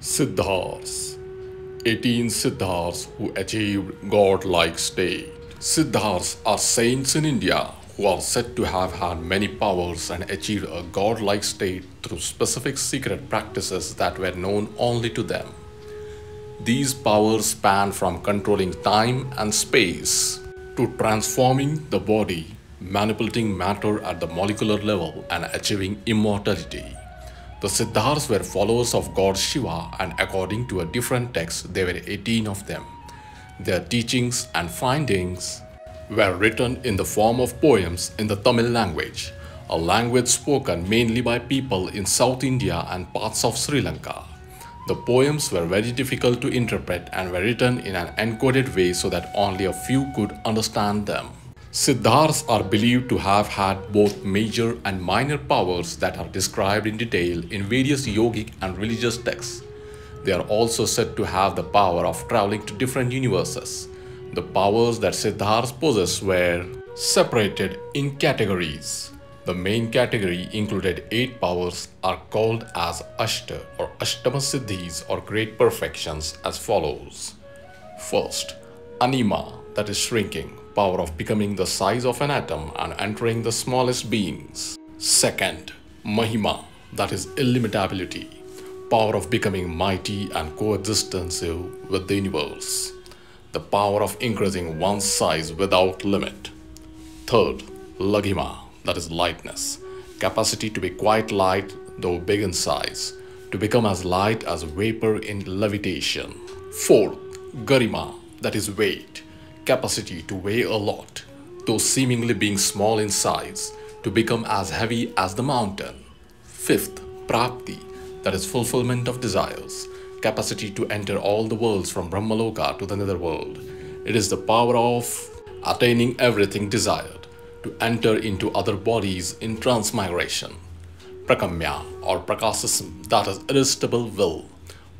Siddhars, 18 Siddhars who achieved godlike state. Siddhars are saints in India who are said to have had many powers and achieved a godlike state through specific secret practices that were known only to them. These powers span from controlling time and space to transforming the body, manipulating matter at the molecular level, and achieving immortality. The Siddhars were followers of god Shiva, and according to a different text, there were 18 of them. Their teachings and findings were written in the form of poems in the Tamil language, a language spoken mainly by people in South India and parts of Sri Lanka. The poems were very difficult to interpret and were written in an encoded way so that only a few could understand them. Siddhars are believed to have had both major and minor powers that are described in detail in various yogic and religious texts. They are also said to have the power of traveling to different universes. The powers that Siddhars possessed were separated in categories. The main category included 8 powers are called as Ashta or Ashtama Siddhis or great perfections as follows. First, Anima, that is shrinking, power of becoming the size of an atom and entering the smallest beings. Second, Mahima, that is illimitability, power of becoming mighty and coexistensive with the universe. The power of increasing one's size without limit. Third, Laghima, that is lightness, capacity to be quite light though big in size, to become as light as vapor in levitation. Fourth, Garima, that is weight, capacity to weigh a lot, though seemingly being small in size, to become as heavy as the mountain. Fifth, Prapti, that is fulfillment of desires, capacity to enter all the worlds from Brahmaloka to the netherworld. It is the power of attaining everything desired, to enter into other bodies in transmigration. Prakamya or Prakasism, that is irresistible will,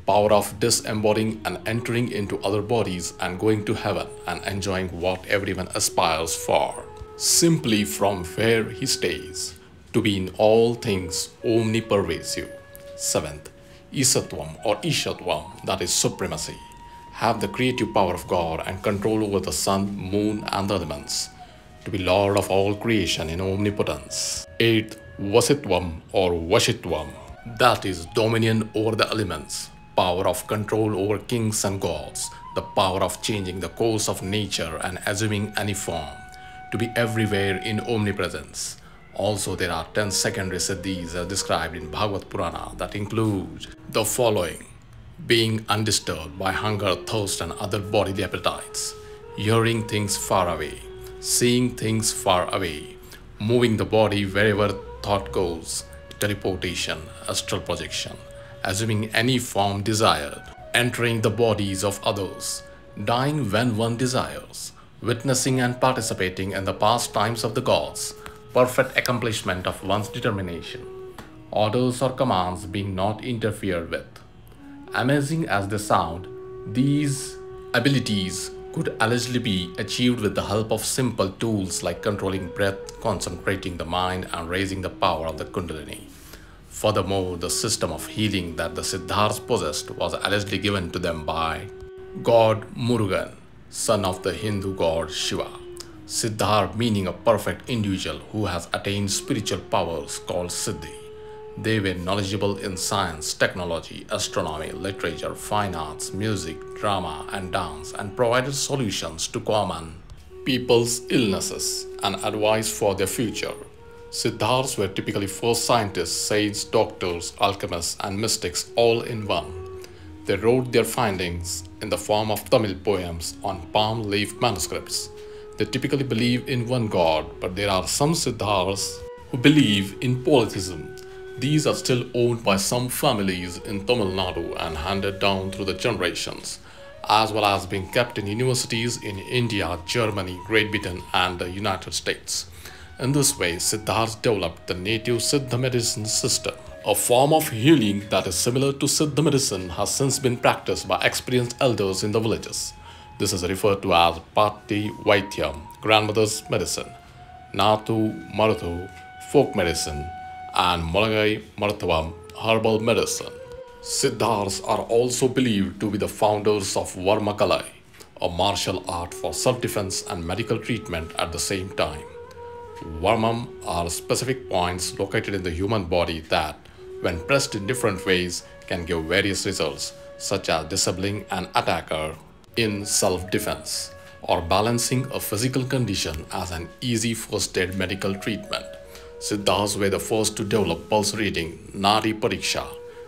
power of disembodying and entering into other bodies and going to heaven and enjoying what everyone aspires for. Simply from where he stays, to be in all things omnipervasive. Seventh, Isatvam or Ishatvam, that is supremacy, have the creative power of God and control over the sun, moon and the elements, to be Lord of all creation in omnipotence. Eighth, Vasitvam or Vashitvam, that is dominion over the elements, power of control over kings and gods, the power of changing the course of nature and assuming any form, to be everywhere in omnipresence. Also, there are 10 secondary siddhis as described in Bhagavad Purana that include the following: being undisturbed by hunger, thirst and other bodily appetites, hearing things far away, seeing things far away, moving the body wherever thought goes, teleportation, astral projection, assuming any form desired, entering the bodies of others, dying when one desires, witnessing and participating in the pastimes of the gods, perfect accomplishment of one's determination, orders or commands being not interfered with. Amazing as they sound, these abilities could allegedly be achieved with the help of simple tools like controlling breath, concentrating the mind, and raising the power of the Kundalini. Furthermore, the system of healing that the Siddhars possessed was allegedly given to them by God Murugan, son of the Hindu god Shiva. Siddhar meaning a perfect individual who has attained spiritual powers called Siddhi. They were knowledgeable in science, technology, astronomy, literature, fine arts, music, drama and dance, and provided solutions to common people's illnesses and advice for their future. Siddhars were typically first scientists, saints, doctors, alchemists and mystics all in one. They wrote their findings in the form of Tamil poems on palm leaf manuscripts. They typically believe in one god, but there are some Siddhars who believe in polytheism. These are still owned by some families in Tamil Nadu and handed down through the generations, as well as being kept in universities in India, Germany, Great Britain and the United States. In this way, Siddhars developed the native Siddha medicine system. A form of healing that is similar to Siddha medicine has since been practiced by experienced elders in the villages. This is referred to as Patti Vaityam, grandmother's medicine, Natu Maruthu, folk medicine, and Malagai Marthavam, herbal medicine. Siddhars are also believed to be the founders of Varmakalai, a martial art for self-defense and medical treatment at the same time. Varmam are specific points located in the human body that, when pressed in different ways, can give various results, such as disabling an attacker in self-defense or balancing a physical condition as an easy first-aid medical treatment. Siddhars were the first to develop pulse reading, Nadi Pariksha,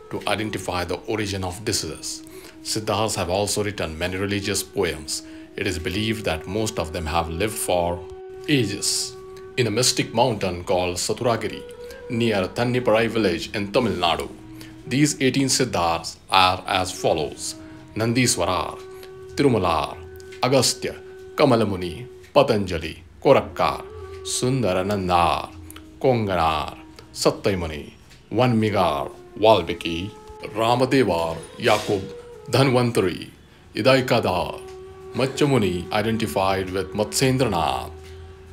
to identify the origin of diseases. Siddhars have also written many religious poems. It is believed that most of them have lived for ages. In a mystic mountain called Saturagiri, near Thanniparai village in Tamil Nadu, these 18 Siddhars are as follows: Nandiswarar, Tirumalar, Agastya, Kamalamuni, Patanjali, Korakkar, Sundaranandar, Konganar, Sattaimuni, Vanmigar, Valmiki, Ramadevar, Yakub, Dhanvantari, Idaikadar, Machamuni identified with Matsendranath,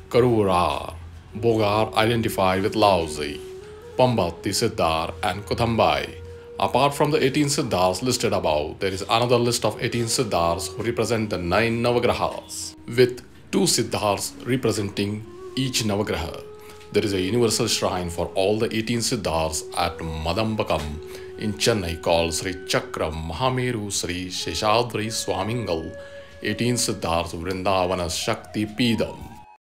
Karurar, Bogar identified with Laozi, Pambati Siddhar and Kuthambai. Apart from the 18 Siddhars listed above, there is another list of 18 Siddhars who represent the 9 Navagrahas, with 2 Siddhars representing each Navagraha. There is a universal shrine for all the 18 Siddhars at Madambakam in Chennai called Sri Chakram Mahameru Sri Sheshadri Swamingal 18 Siddhars Vrindavana Shakti Peedam.